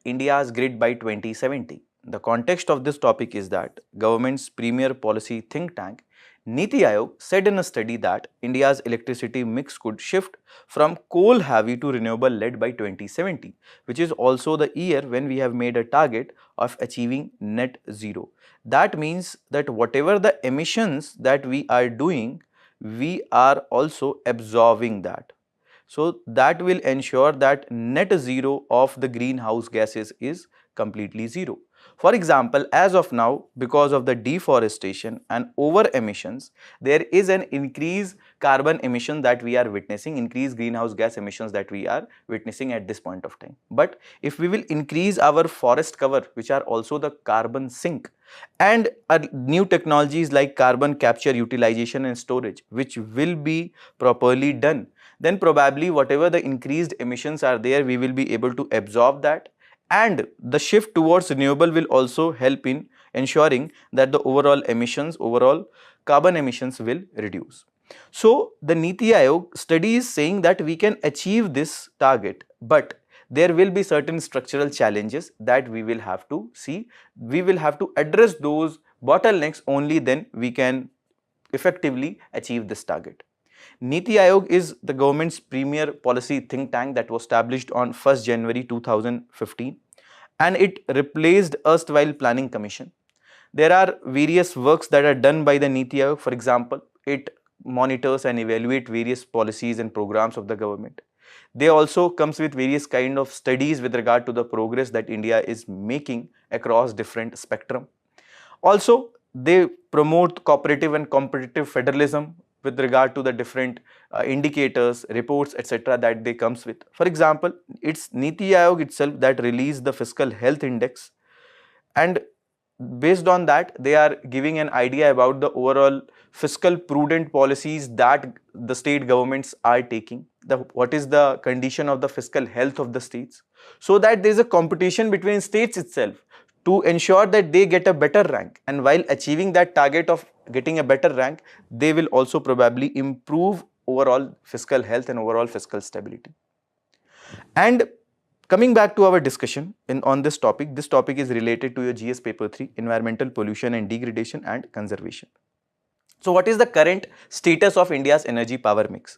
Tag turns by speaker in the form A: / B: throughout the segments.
A: India's grid by 2070. The context of this topic is that government's premier policy think tank NITI Aayog said in a study that India's electricity mix could shift from coal heavy to renewable led by 2070, which is also the year when we have made a target of achieving net zero. That means that whatever the emissions that we are doing, we are also absorbing that. So that will ensure that net zero of the greenhouse gases is completely zero. For example, as of now, because of the deforestation and over emissions, there is an increased carbon emission that we are witnessing, increased greenhouse gas emissions that we are witnessing at this point of time. But if we will increase our forest cover, which are also the carbon sink, and new technologies like carbon capture, utilization and storage, which will be properly done, then probably whatever the increased emissions are there, we will be able to absorb that, and the shift towards renewable will also help in ensuring that the overall emissions, overall carbon emissions will reduce. So the NITI Aayog study is saying that we can achieve this target, but there will be certain structural challenges that we will have to see. We will have to address those bottlenecks, only then we can effectively achieve this target. NITI Aayog is the government's premier policy think tank that was established on 1st January 2015, and it replaced erstwhile Planning Commission. There are various works that are done by the NITI Aayog. For example, it monitors and evaluates various policies and programs of the government. They also comes with various kind of studies with regard to the progress that India is making across different spectrum. Also, they promote cooperative and competitive federalism with regard to the different indicators, reports, etc. that they comes with. For example, it's NITI Aayog itself that released the fiscal health index, and based on that they are giving an idea about the overall fiscal prudent policies that the state governments are taking, what is the condition of the fiscal health of the states, so that there is a competition between states itself to ensure that they get a better rank, and while achieving that target of getting a better rank, they will also probably improve overall fiscal health and overall fiscal stability. And coming back to our discussion on this topic is related to your GS paper 3, environmental pollution and degradation and conservation. So what is the current status of India's energy power mix?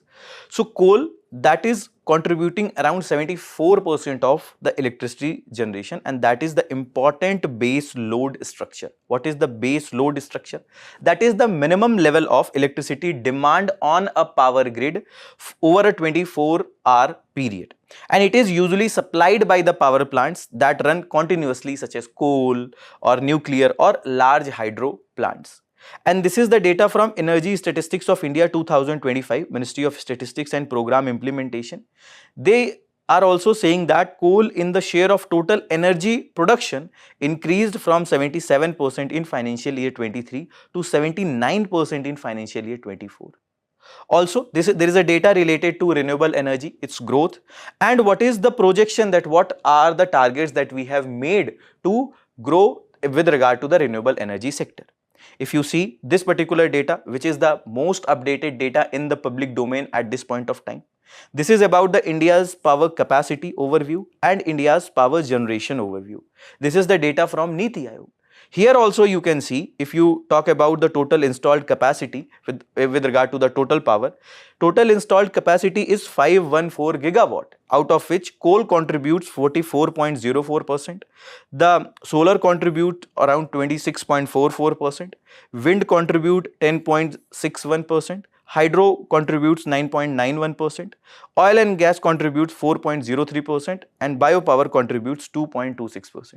A: So coal, that is contributing around 74% of the electricity generation, and that is the important base load structure. What is the base load structure? That is the minimum level of electricity demand on a power grid over a 24-hour period, and it is usually supplied by the power plants that run continuously, such as coal or nuclear or large hydro plants. And this is the data from Energy Statistics of India 2025, Ministry of Statistics and Program Implementation. They are also saying that coal in the share of total energy production increased from 77% in financial year 23 to 79% in financial year 24. Also, there is a data related to renewable energy, its growth, and what is the projection, that what are the targets that we have made to grow with regard to the renewable energy sector. If you see this particular data, which is the most updated data in the public domain at this point of time, this is about the India's power capacity overview and India's power generation overview. This is the data from NITI Aayog. Here also you can see, if you talk about the total installed capacity with regard to the total power, total installed capacity is 514 gigawatt, out of which coal contributes 44.04%, the solar contribute around 26.44%, wind contribute 10.61%, hydro contributes 9.91%, oil and gas contributes 4.03%, and biopower contributes 2.26%.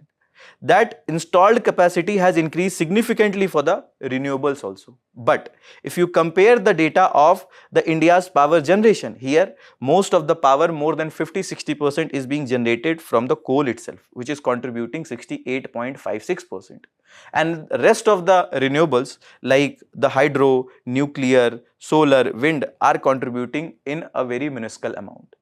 A: That installed capacity has increased significantly for the renewables also. But if you compare the data of the India's power generation, here most of the power, more than 50-60%, is being generated from the coal itself, which is contributing 68.56%. And rest of the renewables like the hydro, nuclear, solar, wind are contributing in a very minuscule amount.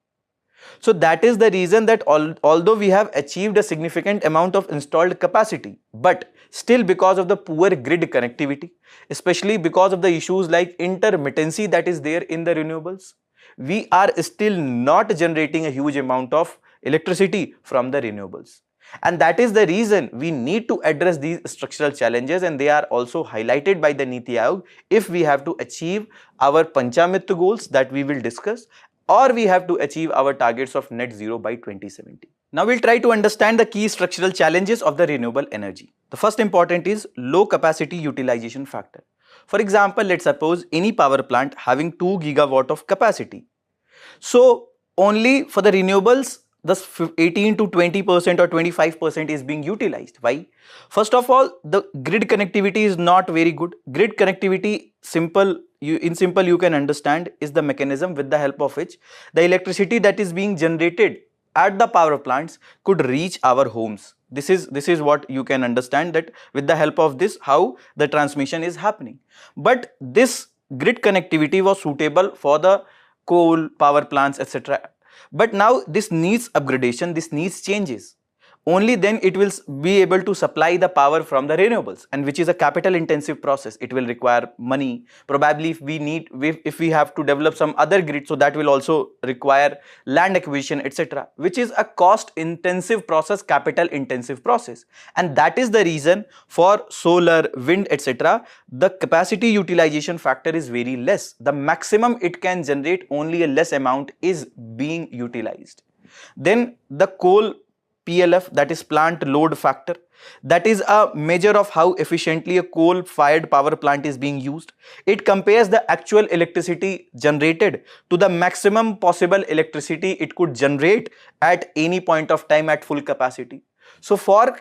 A: So that is the reason that although we have achieved a significant amount of installed capacity, but still because of the poor grid connectivity, especially because of the issues like intermittency that is there in the renewables, we are still not generating a huge amount of electricity from the renewables. And that is the reason we need to address these structural challenges, and they are also highlighted by the NITI Aayog if we have to achieve our Panchamitra goals that we will discuss, or we have to achieve our targets of net zero by 2070. Now we'll try to understand the key structural challenges of the renewable energy. The first important is low capacity utilization factor. For example, let's suppose any power plant having 2 gigawatt of capacity. So only for the renewables, the 18 to 20% or 25% is being utilized. Why? First of all, the grid connectivity is not very good. Grid connectivity, in simple you can understand, is the mechanism with the help of which the electricity that is being generated at the power plants could reach our homes. This is what you can understand, that with the help of this, how the transmission is happening. But this grid connectivity was suitable for the coal power plants, etc. But now this needs upgradation, this needs changes. Only then it will be able to supply the power from the renewables, and which is a capital intensive process. It will require money. Probably if we have to develop some other grid, so that will also require land acquisition, etc., which is a cost intensive process, capital intensive process. And that is the reason for solar, wind, etc., the capacity utilization factor is very less. The maximum it can generate, only a less amount is being utilized. Then the coal PLF, that is plant load factor, that is a measure of how efficiently a coal fired power plant is being used. It compares the actual electricity generated to the maximum possible electricity it could generate at any point of time at full capacity. So for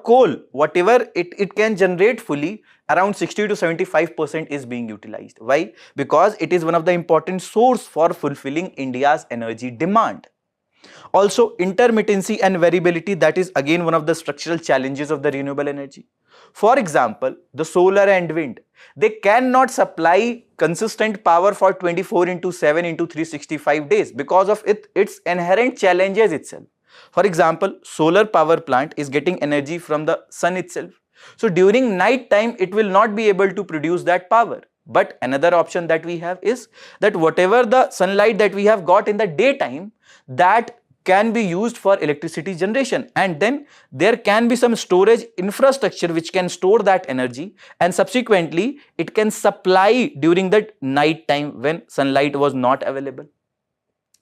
A: coal, whatever it can generate fully, around 60 to 75% is being utilized. Why? Because it is one of the important source for fulfilling India's energy demand. Also, intermittency and variability, that is again one of the structural challenges of the renewable energy. For example, the solar and wind, they cannot supply consistent power for 24 into 7 into 365 days because of its inherent challenges itself. For example, solar power plant is getting energy from the sun itself. So during night time, it will not be able to produce that power. But another option that we have is that whatever the sunlight that we have got in the daytime, that can be used for electricity generation, and then there can be some storage infrastructure which can store that energy, and subsequently it can supply during the night time when sunlight was not available.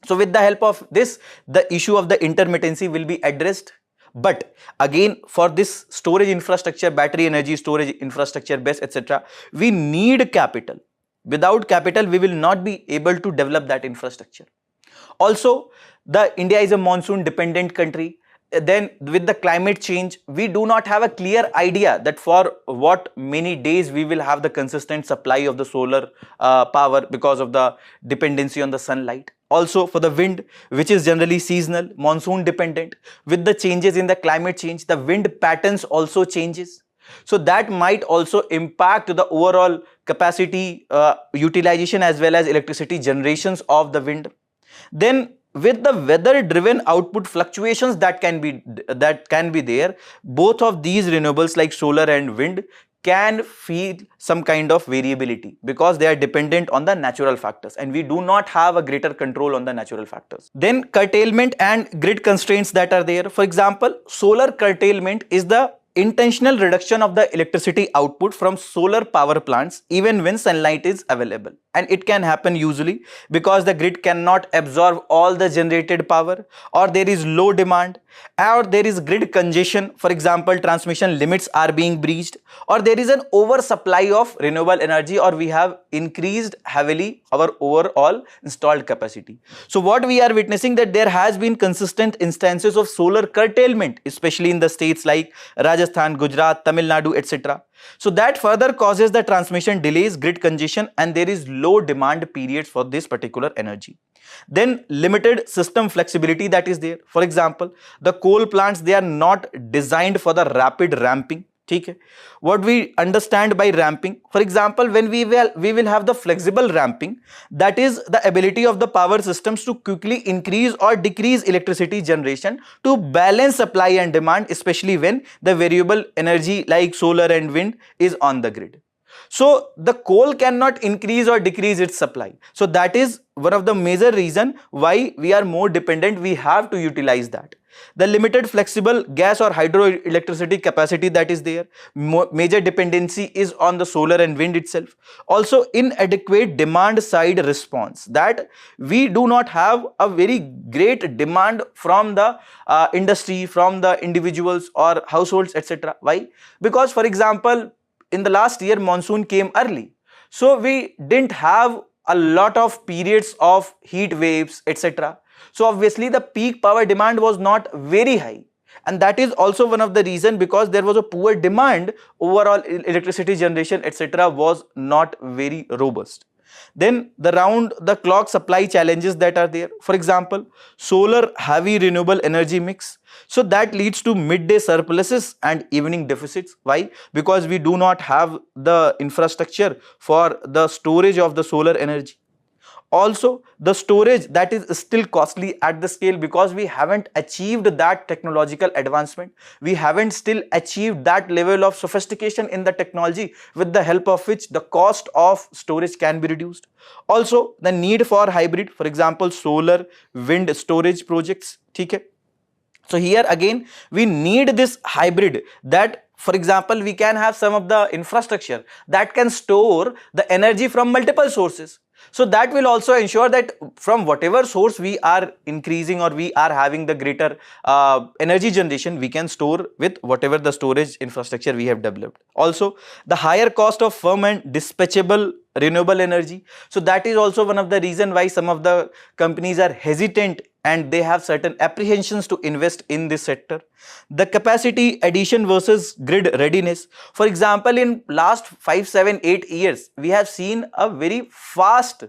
A: So with the help of this, the issue of the intermittency will be addressed. But again, for this storage infrastructure, battery energy storage infrastructure, BESS, etc., we need capital. Without capital, we will not be able to develop that infrastructure. Also, India is a monsoon dependent country. Then with the climate change, we do not have a clear idea that for what many days we will have the consistent supply of the solar power because of the dependency on the sunlight. Also for the wind, which is generally seasonal, monsoon dependent, with the changes in the climate change, the wind patterns also changes. So that might also impact the overall capacity utilization as well as electricity generations of the wind. Then with the weather driven output fluctuations that can be there, both of these renewables like solar and wind can feel some kind of variability because they are dependent on the natural factors, and we do not have a greater control on the natural factors. Then curtailment and grid constraints that are there. For example, solar curtailment is the intentional reduction of the electricity output from solar power plants even when sunlight is available, and it can happen usually because the grid cannot absorb all the generated power, or there is low demand, or there is grid congestion. For example, transmission limits are being breached, or there is an oversupply of renewable energy, or we have increased heavily our overall installed capacity. So what we are witnessing, that there has been consistent instances of solar curtailment, especially in the states like Rajasthan, Gujarat, Tamil Nadu, etc. So that further causes the transmission delays, grid congestion, and there is low demand periods for this particular energy. Then limited system flexibility that is there. For example, the coal plants, they are not designed for the rapid ramping. Okay. What we understand by ramping, for example, when we will have the flexible ramping, that is the ability of the power systems to quickly increase or decrease electricity generation to balance supply and demand, especially when the variable energy like solar and wind is on the grid. So the coal cannot increase or decrease its supply. So that is one of the major reason why we are more dependent. We have to utilize that. The limited flexible gas or hydroelectricity capacity that is there. Major dependency is on the solar and wind itself. Also inadequate demand side response, that we do not have a very great demand from the industry, from the individuals or households, etc. Why? Because for example, in the last year monsoon came early, so we didn't have a lot of periods of heat waves, etc. So obviously the peak power demand was not very high, and that is also one of the reason, because there was a poor demand, overall electricity generation, etc. was not very robust. Then the round the clock supply challenges that are there. For example, solar heavy renewable energy mix, so that leads to midday surpluses and evening deficits. Why? Because we do not have the infrastructure for the storage of the solar energy. Also the storage, that is still costly at the scale, because we haven't achieved that technological advancement, we haven't still achieved that level of sophistication in the technology with the help of which the cost of storage can be reduced. Also the need for hybrid, for example solar wind storage projects. Okay, so here again we need this hybrid, that for example we can have some of the infrastructure that can store the energy from multiple sources. So that will also ensure that from whatever source we are increasing or we are having the greater energy generation, we can store with whatever the storage infrastructure we have developed. Also the higher cost of firm and dispatchable renewable energy, so that is also one of the reason why some of the companies are hesitant and they have certain apprehensions to invest in this sector. The capacity addition versus grid readiness, for example in last 5, 7, 8 years we have seen a very fast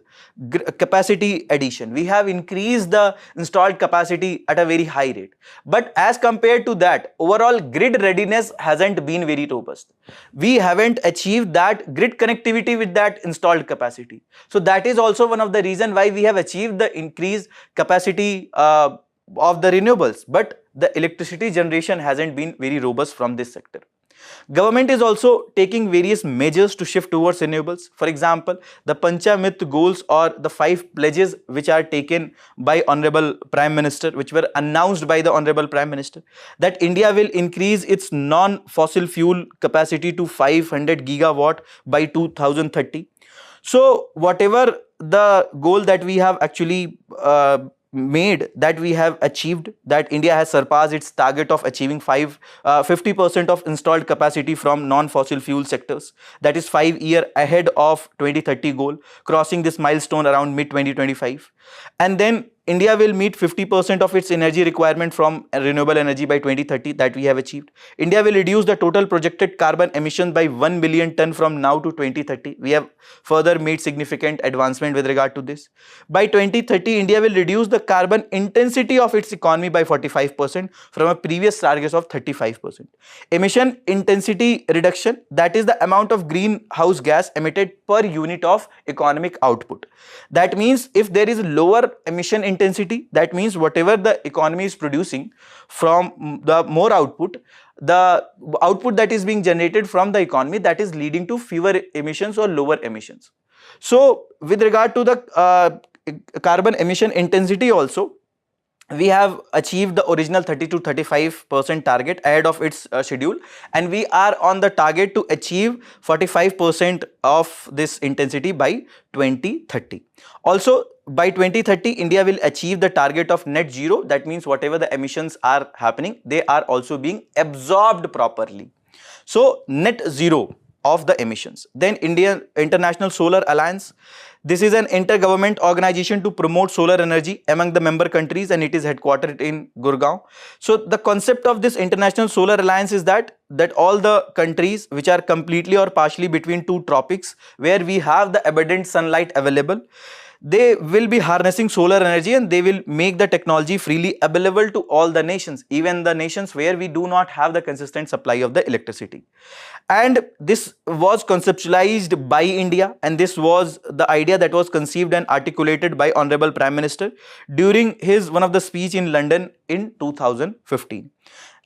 A: capacity addition. We have increased the installed capacity at a very high rate, but as compared to that, overall grid readiness hasn't been very robust. We haven't achieved that grid connectivity with that installed capacity. So that is also one of the reason why we have achieved the increased capacity of the renewables, but the electricity generation hasn't been very robust from this sector. Government is also taking various measures to shift towards renewables. For example, the Panchamit goals or the 5 pledges which are taken by Honorable Prime Minister, which were announced by the Honorable Prime Minister, that India will increase its non-fossil fuel capacity to 500 gigawatt by 2030. So whatever the goal that we have actually made, that we have achieved, that India has surpassed its target of achieving 50% of installed capacity from non-fossil fuel sectors. That is 5 years ahead of 2030 goal, crossing this milestone around mid 2025. And then India will meet 50% of its energy requirement from renewable energy by 2030, that we have achieved. India will reduce the total projected carbon emissions by 1 million ton from now to 2030. We have further made significant advancement with regard to this. By 2030, India will reduce the carbon intensity of its economy by 45% from a previous target of 35%. Emission intensity reduction, that is the amount of greenhouse gas emitted per unit of economic output. That means if there is lower emission intensity, that means whatever the economy is producing, from the more output, the output that is being generated from the economy, that is leading to fewer emissions or lower emissions. So with regard to the carbon emission intensity also, we have achieved the original 30 to 35% target ahead of its schedule, and we are on the target to achieve 45% of this intensity by 2030. Also by 2030, India will achieve the target of net zero. That means whatever the emissions are happening, they are also being absorbed properly. So net zero of the emissions. Then International Solar Alliance. This is an inter-government organization to promote solar energy among the member countries, and it is headquartered in Gurgaon. So the concept of this International Solar Alliance is that all the countries which are completely or partially between two tropics, where we have the abundant sunlight available, they will be harnessing solar energy, and they will make the technology freely available to all the nations, even the nations where we do not have the consistent supply of the electricity. And this was conceptualized by India, and this was the idea that was conceived and articulated by Honorable Prime Minister during his one of the speech in London in 2015.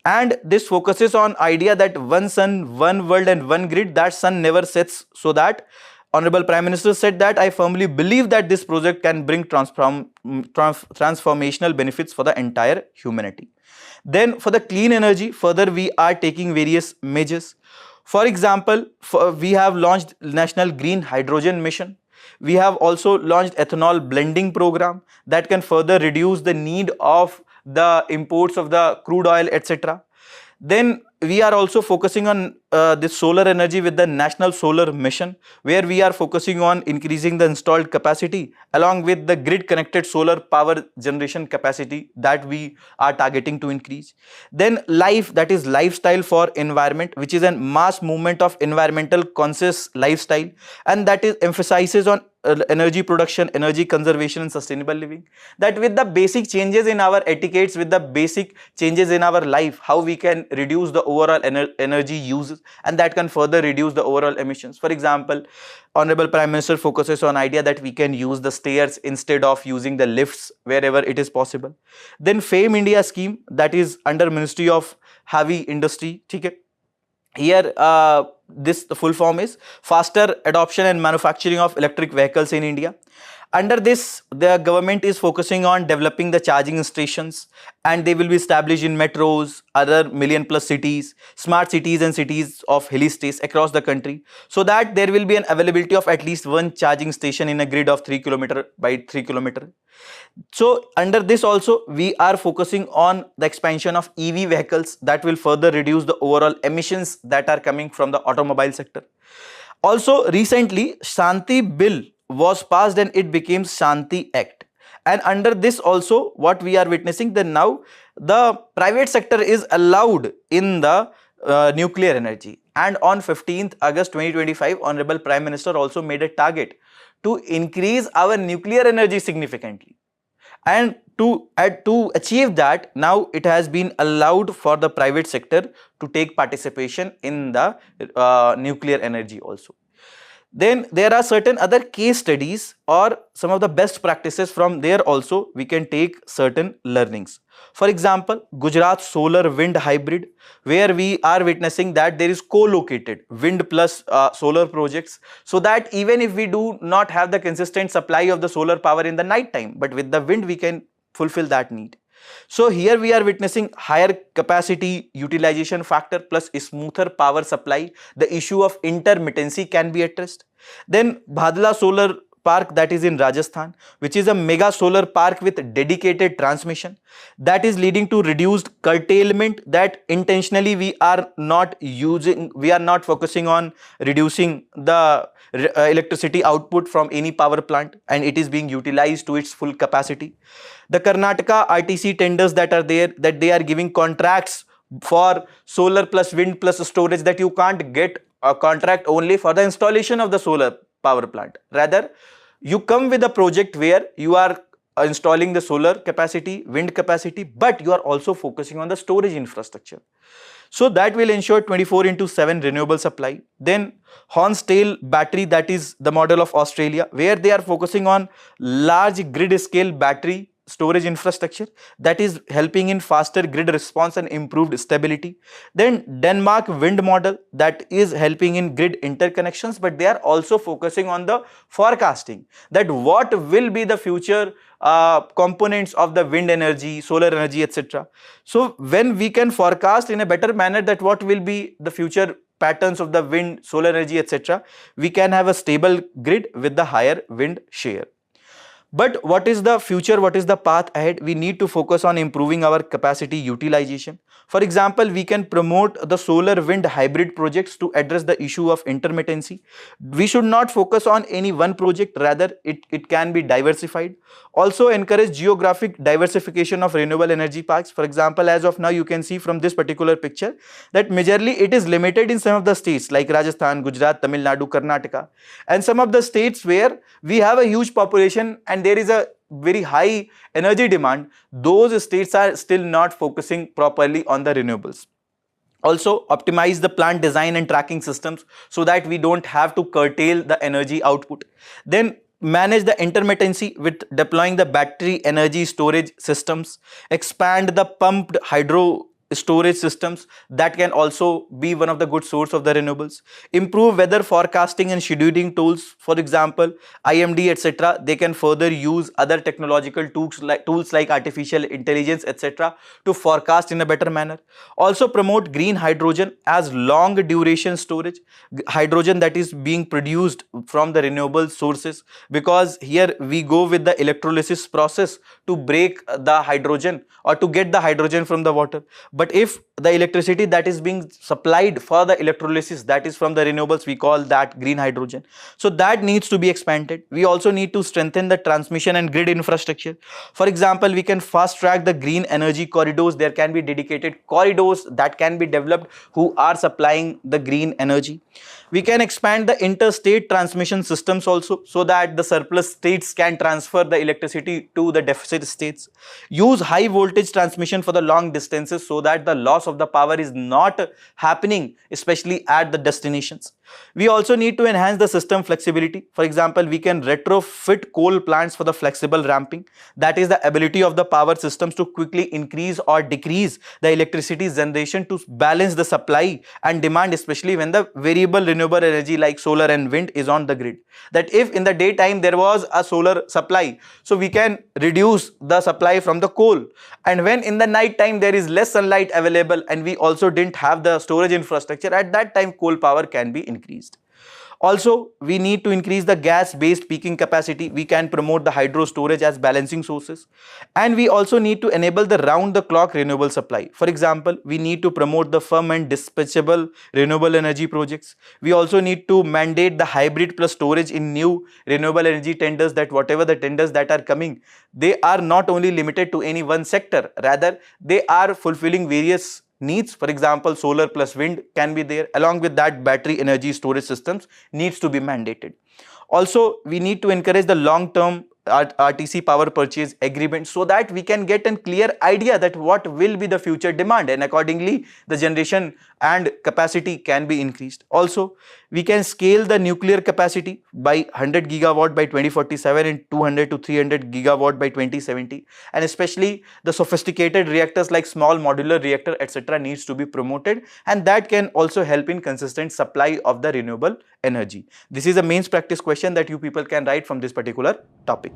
A: And this focuses on idea that one sun, one world and one grid, that sun never sets. So that Honorable Prime Minister said that I firmly believe that this project can bring transformational benefits for the entire humanity. Then for the clean energy, further we are taking various measures. For example, we have launched National Green Hydrogen Mission. We have also launched ethanol blending program that can further reduce the need of the imports of the crude oil, etc. Then we are also focusing on this solar energy with the National Solar Mission, where we are focusing on increasing the installed capacity along with the grid connected solar power generation capacity that we are targeting to increase. Then life, that is lifestyle for environment, which is a mass movement of environmental conscious lifestyle, and that is emphasizes on energy production, energy conservation and sustainable living. That with the basic changes in our etiquettes, with the basic changes in our life, how we can reduce the overall energy uses, and that can further reduce the overall emissions. For example, Honorable Prime Minister focuses on idea that we can use the stairs instead of using the lifts wherever it is possible. Then FAME India scheme, that is under Ministry of Heavy Industry. Okay? Here this the full form is faster adoption and manufacturing of electric vehicles in India. Under this, the government is focusing on developing the charging stations, and they will be established in metros, other million plus cities, smart cities and cities of hilly states across the country, so that there will be an availability of at least one charging station in a grid of 3 km by 3 km. So under this also we are focusing on the expansion of EV vehicles that will further reduce the overall emissions that are coming from the automobile sector. Also recently Shanti Bill was passed and it became Shanti Act, and under this also what we are witnessing, that now the private sector is allowed in the nuclear energy. And on 15th August 2025, Honorable Prime Minister also made a target to increase our nuclear energy significantly. And to achieve that, now it has been allowed for the private sector to take participation in the nuclear energy also. Then there are certain other case studies or some of the best practices from there also we can take certain learnings. For example, Gujarat solar wind hybrid, where we are witnessing that there is co-located wind plus solar projects, so that even if we do not have the consistent supply of the solar power in the night time, but with the wind we can fulfill that need. So here we are witnessing higher capacity utilization factor plus smoother power supply. The issue of intermittency can be addressed. Then Bhadla solar park, that is in Rajasthan, which is a mega solar park with dedicated transmission, that is leading to reduced curtailment, that intentionally we are not focusing on reducing the electricity output from any power plant, and it is being utilized to its full capacity. The Karnataka RTC tenders that are there, that they are giving contracts for solar plus wind plus storage, that you can't get a contract only for the installation of the solar power plant. Rather, you come with a project where you are installing the solar capacity, wind capacity, but you are also focusing on the storage infrastructure. So that will ensure 24/7 renewable supply. Then Hornsdale battery, that is the model of Australia, where they are focusing on large grid scale battery storage infrastructure that is helping in faster grid response and improved stability. Then Denmark wind model, that is helping in grid interconnections, but they are also focusing on the forecasting, that what will be the future components of the wind energy, solar energy, etc. So when we can forecast in a better manner that what will be the future patterns of the wind, solar energy, etc., we can have a stable grid with the higher wind share. But what is the future? What is the path ahead? We need to focus on improving our capacity utilization. For example, we can promote the solar wind hybrid projects to address the issue of intermittency. We should not focus on any one project, rather it can be diversified. Also encourage geographic diversification of renewable energy parks. For example, as of now you can see from this particular picture that majorly it is limited in some of the states like Rajasthan, Gujarat, Tamil Nadu, Karnataka, and some of the states where we have a huge population and there is a very high energy demand. Those states are still not focusing properly on the renewables. Also optimize the plant design and tracking systems so that we don't have to curtail the energy output. Then manage the intermittency with deploying the battery energy storage systems. Expand the pumped hydro storage systems that can also be one of the good source of the renewables. Improve weather forecasting and scheduling tools, for example IMD etc. They can further use other technological tools like artificial intelligence etc. to forecast in a better manner. Also promote green hydrogen as long duration storage, hydrogen that is being produced from the renewable sources, because here we go with the electrolysis process to break the hydrogen or to get the hydrogen from the water. But if the electricity that is being supplied for the electrolysis, that is from the renewables, we call that green hydrogen. So that needs to be expanded. We also need to strengthen the transmission and grid infrastructure. For example, we can fast track the green energy corridors. There can be dedicated corridors that can be developed who are supplying the green energy. We can expand the interstate transmission systems also, so that the surplus states can transfer the electricity to the deficit states. Use high voltage transmission for the long distances so that the loss of the power is not happening, especially at the destinations. We also need to enhance the system flexibility. For example, we can retrofit coal plants for the flexible ramping. That is the ability of the power systems to quickly increase or decrease the electricity generation to balance the supply and demand, especially when the variable renewable energy like solar and wind is on the grid. That if in the daytime there was a solar supply, so we can reduce the supply from the coal, and when in the night time there is less sunlight available and we also didn't have the storage infrastructure, at that time coal power can be increased. Also, we need to increase the gas-based peaking capacity. We can promote the hydro storage as balancing sources. And we also need to enable the round-the-clock renewable supply. For example, we need to promote the firm and dispatchable renewable energy projects. We also need to mandate the hybrid plus storage in new renewable energy tenders, that whatever the tenders that are coming, they are not only limited to any one sector, rather they are fulfilling various needs. For example, solar plus wind can be there. Along with that, battery energy storage systems needs to be mandated. Also, we need to encourage the long-term RTC power purchase agreement so that we can get a clear idea that what will be the future demand, and accordingly the generation and capacity can be increased. Also, we can scale the nuclear capacity by 100 gigawatt by 2047 and 200 to 300 gigawatt by 2070, and especially the sophisticated reactors like small modular reactor etc. needs to be promoted, and that can also help in consistent supply of the renewable energy. This is a mains practice question that you people can write from this particular topic.